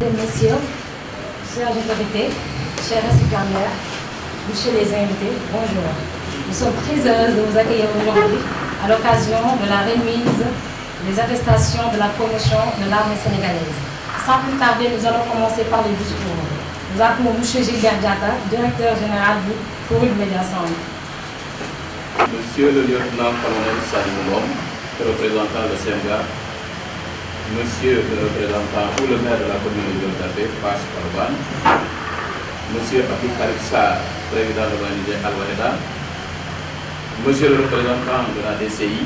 Messieurs, chers autorités, chers récipiendaires, messieurs les invités, bonjour. Nous sommes très heureux de vous accueillir aujourd'hui à l'occasion de la remise des attestations de la promotion de l'armée sénégalaise. Sans plus tarder, nous allons commencer par les discours. Nous appelons M. Gilbert Diatta, directeur général du Forum Média Centre. Monsieur le lieutenant-colonel Salim Lom, représentant le CMGA, Monsieur le représentant ou le maire de la commune de Gueule-Tapée, Fass Colobane, Monsieur Abdou Karim Sarr, président de l'ONG Al-Wahda, Monsieur le représentant de la DCI,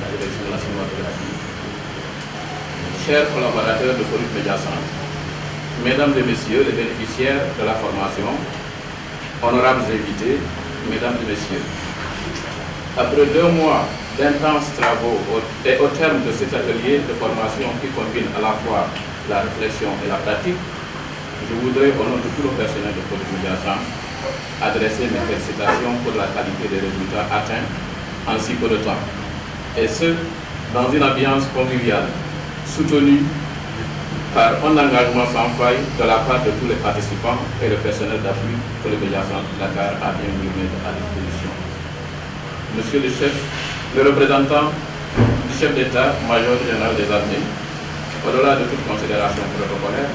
la direction de la cinématographie, chers collaborateurs de Forum Média Centre, Mesdames et Messieurs les bénéficiaires de la formation, honorables invités, Mesdames et Messieurs, après 2 mois d'intenses travaux et au terme de cet atelier de formation qui combine à la fois la réflexion et la pratique, je voudrais, au nom de tout le personnel de Forum Média Centre, adresser mes félicitations pour la qualité des résultats atteints en si peu de temps. Et ce, dans une ambiance conviviale, soutenue par un engagement sans faille de la part de tous les participants et le personnel d'appui que le Média Centre Dakar a bien voulu mettre à disposition. Monsieur le chef, le représentant du chef d'État-major général des armées, au-delà de toute considération protocolaire,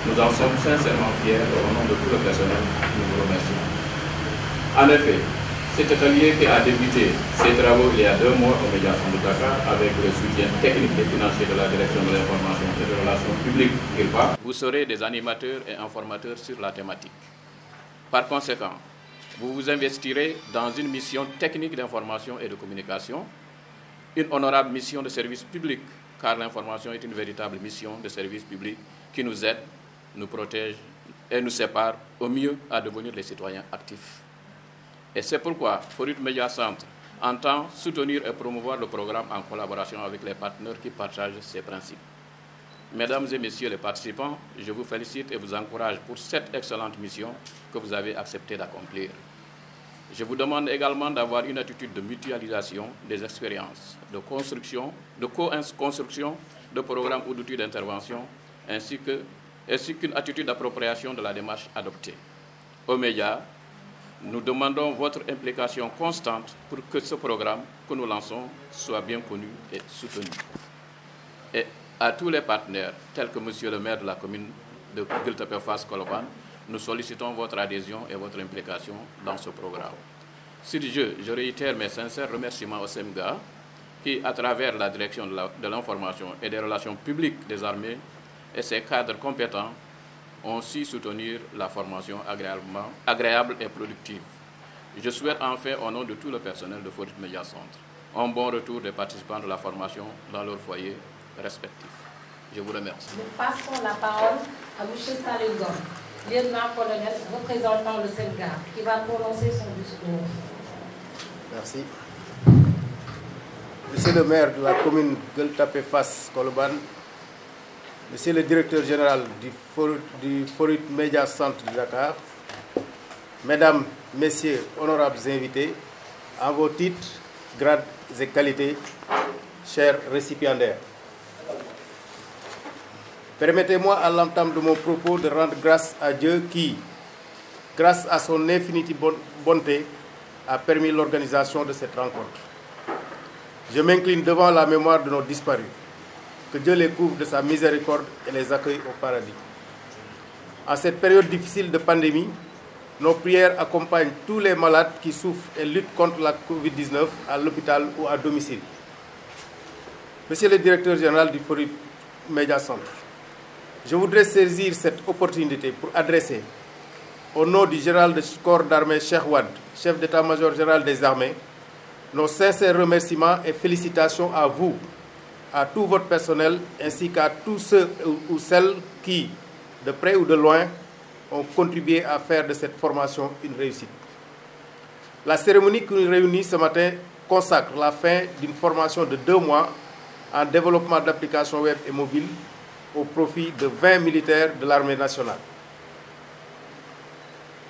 nous en sommes sincèrement fiers au nom de tout le personnel. Nous vous remercions. En effet, cet atelier qui a débuté ses travaux il y a 2 mois au Média Centre de Dakar avec le soutien technique et financier de la direction de l'information et des relations publiques, vous serez des animateurs et informateurs sur la thématique. Par conséquent, vous vous investirez dans une mission technique d'information et de communication, une honorable mission de service public, car l'information est une véritable mission de service public qui nous aide, nous protège et nous sépare au mieux à devenir des citoyens actifs. Et c'est pourquoi Forum Média Centre entend soutenir et promouvoir le programme en collaboration avec les partenaires qui partagent ces principes. Mesdames et Messieurs les participants, je vous félicite et vous encourage pour cette excellente mission que vous avez accepté d'accomplir. Je vous demande également d'avoir une attitude de mutualisation des expériences, de construction, de co-construction de programmes ou d'outils d'intervention, ainsi qu'une attitude d'appropriation de la démarche adoptée. Aux médias, nous demandons votre implication constante pour que ce programme que nous lançons soit bien connu et soutenu. Et à tous les partenaires, tels que Monsieur le maire de la commune de Gueule-Tapée Fass Colobane, nous sollicitons votre adhésion et votre implication dans ce programme. Sur je réitère mes sincères remerciements au CMGA qui, à travers la direction de l'information et des relations publiques des armées et ses cadres compétents, ont su soutenir la formation agréable et productive. Je souhaite enfin, au nom de tout le personnel de Forum Média Centre, un bon retour des participants de la formation dans leurs foyers respectifs. Je vous remercie. Nous passons la parole à M. Salim Lom, lieutenant-colonel représentant le CMGA, qui va prononcer son discours. Merci. Monsieur le maire de la commune Gueule-Tapée Fass Colobane, Monsieur le directeur général du Forum Média Centre de Dakar, Mesdames, Messieurs, honorables invités, en vos titres, grades et qualités, chers récipiendaires. Permettez-moi à l'entame de mon propos de rendre grâce à Dieu qui, grâce à son infinie bonté, a permis l'organisation de cette rencontre. Je m'incline devant la mémoire de nos disparus. Que Dieu les couvre de sa miséricorde et les accueille au paradis. En cette période difficile de pandémie, nos prières accompagnent tous les malades qui souffrent et luttent contre la Covid-19 à l'hôpital ou à domicile. Monsieur le directeur général du Forum Média Centre, je voudrais saisir cette opportunité pour adresser, au nom du général de corps d'armée Cheikh Wade, chef d'état-major général des armées, nos sincères remerciements et félicitations à vous, à tout votre personnel, ainsi qu'à tous ceux ou celles qui, de près ou de loin, ont contribué à faire de cette formation une réussite. La cérémonie qui nous réunit ce matin consacre la fin d'une formation de 2 mois en développement d'applications web et mobiles au profit de 20 militaires de l'armée nationale.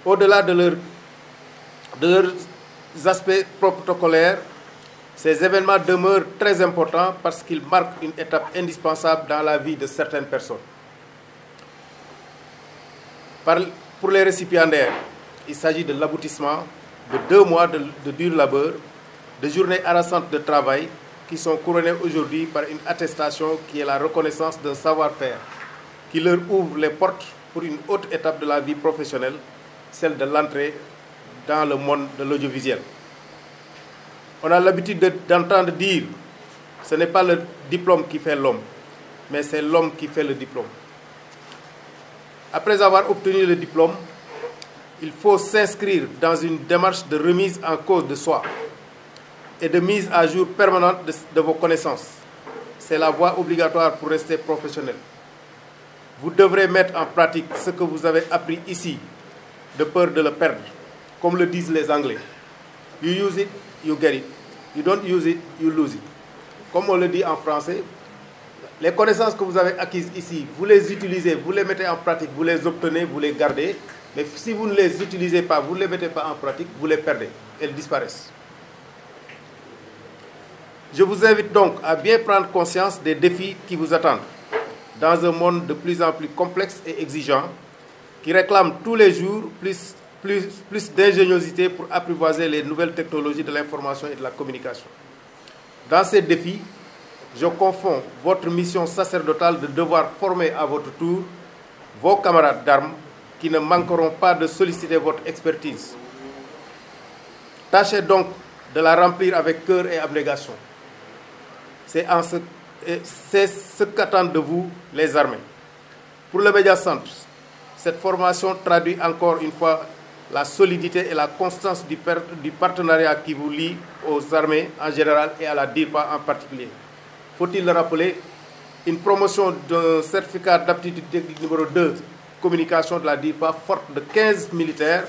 Au-delà de leurs aspects protocolaires, ces événements demeurent très importants parce qu'ils marquent une étape indispensable dans la vie de certaines personnes. Pour les récipiendaires, il s'agit de l'aboutissement de 2 mois de dur labeur, de journées harassantes de travail qui sont couronnées aujourd'hui par une attestation qui est la reconnaissance d'un savoir-faire qui leur ouvre les portes pour une autre étape de la vie professionnelle, celle de l'entrée dans le monde de l'audiovisuel. On a l'habitude d'entendre dire « ce n'est pas le diplôme qui fait l'homme, mais c'est l'homme qui fait le diplôme ». Après avoir obtenu le diplôme, il faut s'inscrire dans une démarche de remise en cause de soi et de mise à jour permanente de vos connaissances. C'est la voie obligatoire pour rester professionnel. Vous devrez mettre en pratique ce que vous avez appris ici, de peur de le perdre, comme le disent les Anglais. You use it, you get it. You don't use it, you lose it. Comme on le dit en français, les connaissances que vous avez acquises ici, vous les utilisez, vous les mettez en pratique, vous les obtenez, vous les gardez. Mais si vous ne les utilisez pas, vous ne les mettez pas en pratique, vous les perdez. Elles disparaissent. Je vous invite donc à bien prendre conscience des défis qui vous attendent dans un monde de plus en plus complexe et exigeant qui réclame tous les jours plus d'ingéniosité pour apprivoiser les nouvelles technologies de l'information et de la communication. Dans ces défis, je confonds votre mission sacerdotale de devoir former à votre tour vos camarades d'armes qui ne manqueront pas de solliciter votre expertise. Tâchez donc de la remplir avec cœur et abnégation. C'est ce qu'attendent de vous les armées. Pour le Média Centre, cette formation traduit encore une fois la solidité et la constance du partenariat qui vous lie aux armées en général et à la DIRPA en particulier. Faut-il le rappeler, une promotion d'un certificat d'aptitude technique numéro 2, communication de la DIRPA, forte de 15 militaires,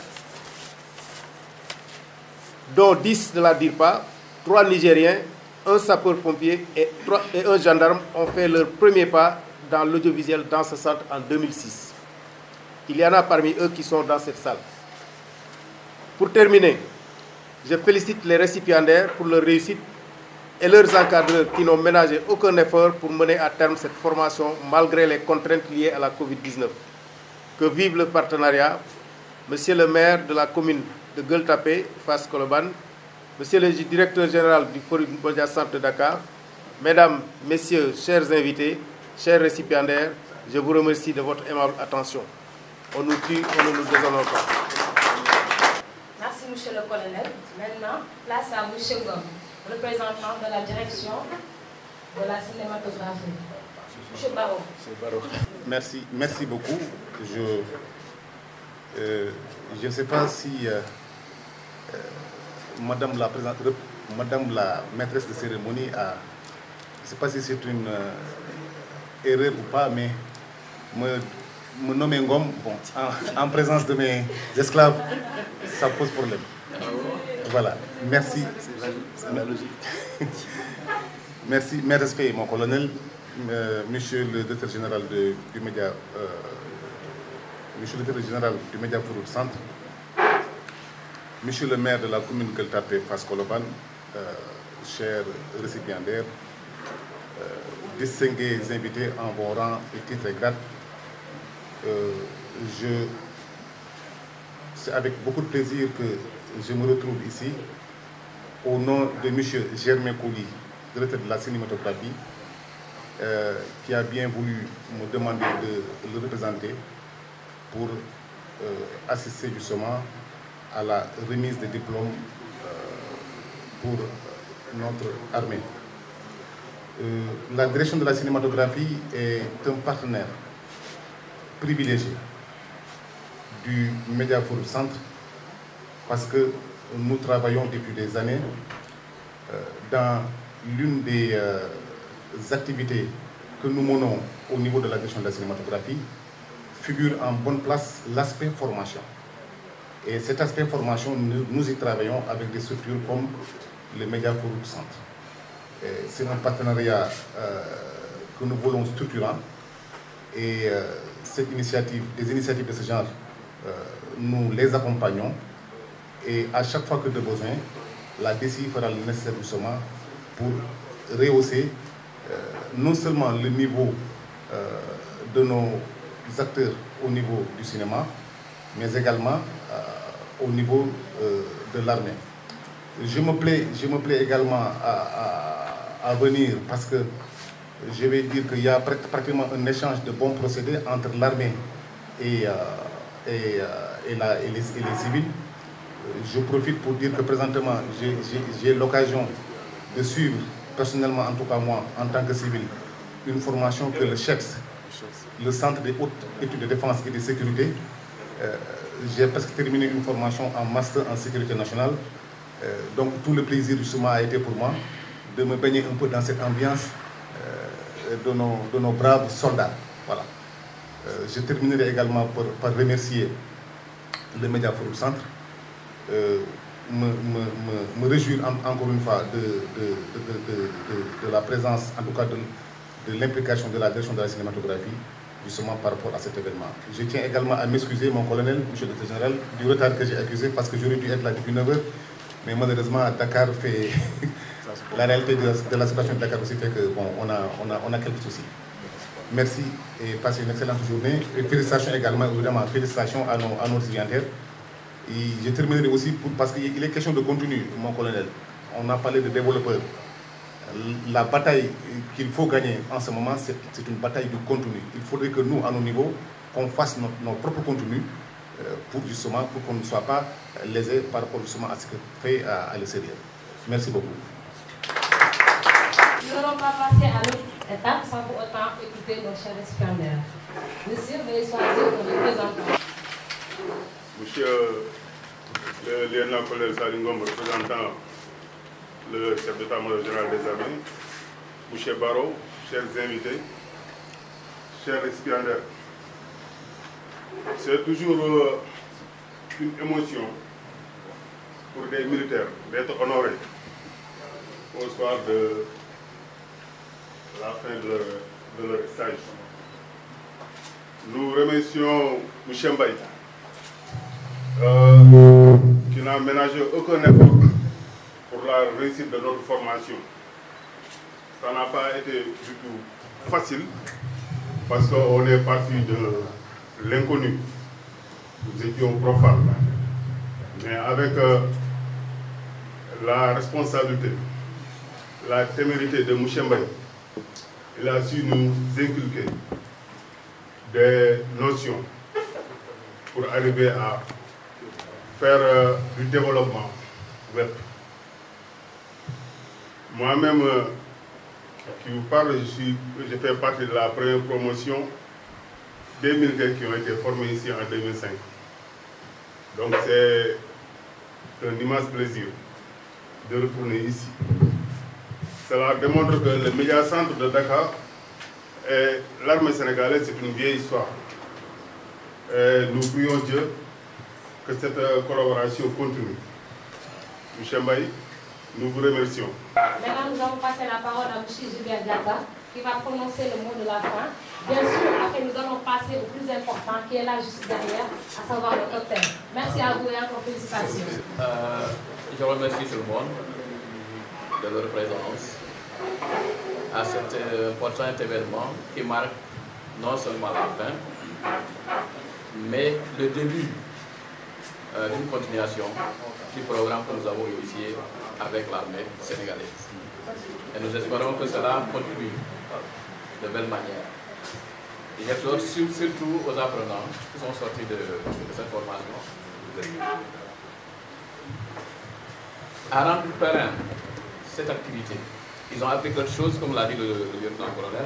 dont 10 de la DIRPA, 3 Nigériens, un sapeur-pompier et un gendarme ont fait leur premier pas dans l'audiovisuel dans ce centre en 2006. Il y en a parmi eux qui sont dans cette salle. Pour terminer, je félicite les récipiendaires pour leur réussite et leurs encadreurs qui n'ont ménagé aucun effort pour mener à terme cette formation malgré les contraintes liées à la Covid-19. Que vive le partenariat. Monsieur le maire de la commune de Gueule Tapée, Fass Colobane, Monsieur le directeur général du Forum Média Centre de Dakar, Mesdames, Messieurs, chers invités, chers récipiendaires, je vous remercie de votre aimable attention. On nous tue, on ne nous déshonore pas. Merci, Monsieur le colonel. Maintenant, place à Monsieur Ngom, représentant de la direction de la cinématographie. Monsieur Barreau. Merci beaucoup. Je ne sais pas si Madame la maîtresse de cérémonie a, je ne sais pas si c'est une erreur ou pas, mais me nommer Ngom, bon, en présence de mes esclaves, ça pose problème. Voilà, merci. C'est la logique. Merci, mes respects, mon colonel, monsieur le directeur général du média, monsieur le directeur général du Média Forum Centre, monsieur le maire de la commune Gueule Tapée, Fass Colobane, chers récipiendaires, distingués invités en vos rangs et titres et grades, c'est avec beaucoup de plaisir que je me retrouve ici au nom de M. Germain Coly, directeur de la cinématographie, qui a bien voulu me demander de le représenter pour assister justement à la remise des diplômes pour notre armée. La direction de la cinématographie est un partenaire privilégié du Média Forum Centre parce que nous travaillons depuis des années dans l'une des activités que nous menons au niveau de la direction de la cinématographie figure en bonne place l'aspect formation. Et cet aspect formation, nous y travaillons avec des structures comme le Média Forum Centre. C'est un partenariat que nous voulons structurant et des initiatives de ce genre, nous les accompagnons et à chaque fois que de besoin, la DCI fera le nécessaire justement pour rehausser non seulement le niveau de nos acteurs au niveau du cinéma, mais également au niveau de l'armée. Je me plais également à venir parce que je vais dire qu'il y a pratiquement un échange de bons procédés entre l'armée et les civils. Je profite pour dire que présentement, j'ai l'occasion de suivre personnellement, en tout cas moi, en tant que civil, une formation que le CHEX, le Centre des hautes études de défense et de sécurité, j'ai presque terminé une formation en master en sécurité nationale. Donc tout le plaisir justement a été pour moi de me baigner un peu dans cette ambiance de nos braves soldats. Voilà. Je terminerai également par remercier le Media Forum Centre, me réjouir encore une fois de la présence, en tout cas de l'implication de la direction de la cinématographie, justement par rapport à cet événement. Je tiens également à m'excuser, mon colonel, monsieur le directeur général, du retard que j'ai accusé parce que j'aurais dû être là depuis 9 h, mais malheureusement Dakar fait... la réalité de la situation de Dakar aussi fait que bon, on a quelques soucis. Merci et passez une excellente journée. Et félicitations également, évidemment, félicitations à nos signataires. Et je terminerai aussi parce qu'il est question de contenu, mon colonel. On a parlé de développeurs. La bataille qu'il faut gagner en ce moment, c'est une bataille de contenu. Il faudrait que nous, à nos niveaux, qu'on fasse notre propre contenu pour qu'on ne soit pas lésés par rapport justement à ce que fait à l'extérieur. Merci beaucoup. Nous n'allons pas passer à l'autre étape sans pour autant écouter nos chers récipiendaires. Monsieur, veuillez choisir nos représentants. Monsieur le lieutenant-colonel Salim Ngom, représentant le chef d'état-major général des armées, Monsieur Barreau, chers invités, chers récipiendaires, c'est toujours une émotion pour des militaires d'être honorés au soir de la fin de leur stage. Nous remercions M. Mbaye, qui n'a ménagé aucun effort pour la réussite de notre formation. Ça n'a pas été du tout facile parce qu'on est parti de l'inconnu. Nous étions profanes. Mais avec la responsabilité, la témérité de M. Mbaye, il a su nous inculquer des notions pour arriver à faire du développement web. Moi-même, qui vous parle, je fais partie de la première promotion des militaires qui ont été formés ici en 2005. Donc c'est un immense plaisir de retourner ici. Cela démontre que le média-centre de Dakar et l'armée sénégalaise, c'est une vieille histoire. Et nous prions Dieu que cette collaboration continue. M. Mbaye, nous vous remercions. Maintenant, nous allons passer la parole à M. Gilbert Diatta, qui va prononcer le mot de la fin. Bien sûr, après, nous allons passer au plus important, qui est là juste derrière, à savoir le cocktail. Merci à vous et encore félicitations. Je remercie tout le monde de leur présence à cet important événement qui marque non seulement la fin, mais le début d'une continuation du programme que nous avons initié avec l'armée sénégalaise. Et nous espérons que cela continue de belle manière. Et j'exhorte surtout aux apprenants qui sont sortis de cette formation à rendre pérenne cette activité. Ils ont appris quelque chose, comme l'a dit le lieutenant-colonel.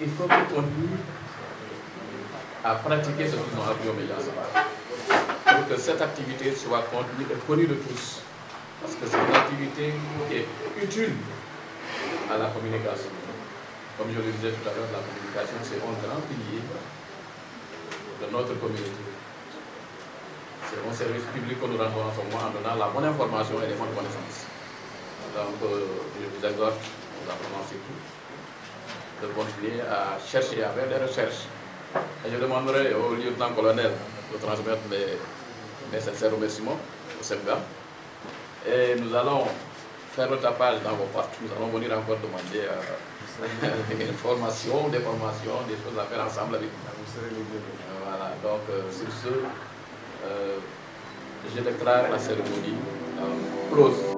Il faut qu'ils continuent à pratiquer ce qu'ils ont appris au média-centre pour que cette activité soit connue de tous. Parce que c'est une activité qui est utile à la communication. Comme je le disais tout à l'heure, la communication, c'est un grand pilier de notre communauté. C'est un service public que nous rendons en ce moment en donnant la bonne information et les bonnes connaissances. Donc, je vous exhorte, nous apprenons surtout, de continuer à chercher, à faire des recherches. Et je demanderai au lieutenant-colonel de transmettre mes sincères remerciements au SEMGA. Et nous allons faire le tapage dans vos portes. Nous allons venir encore demander une formation, des formations, des choses à faire ensemble avec vous. Voilà, donc sur ce, je déclare la cérémonie close.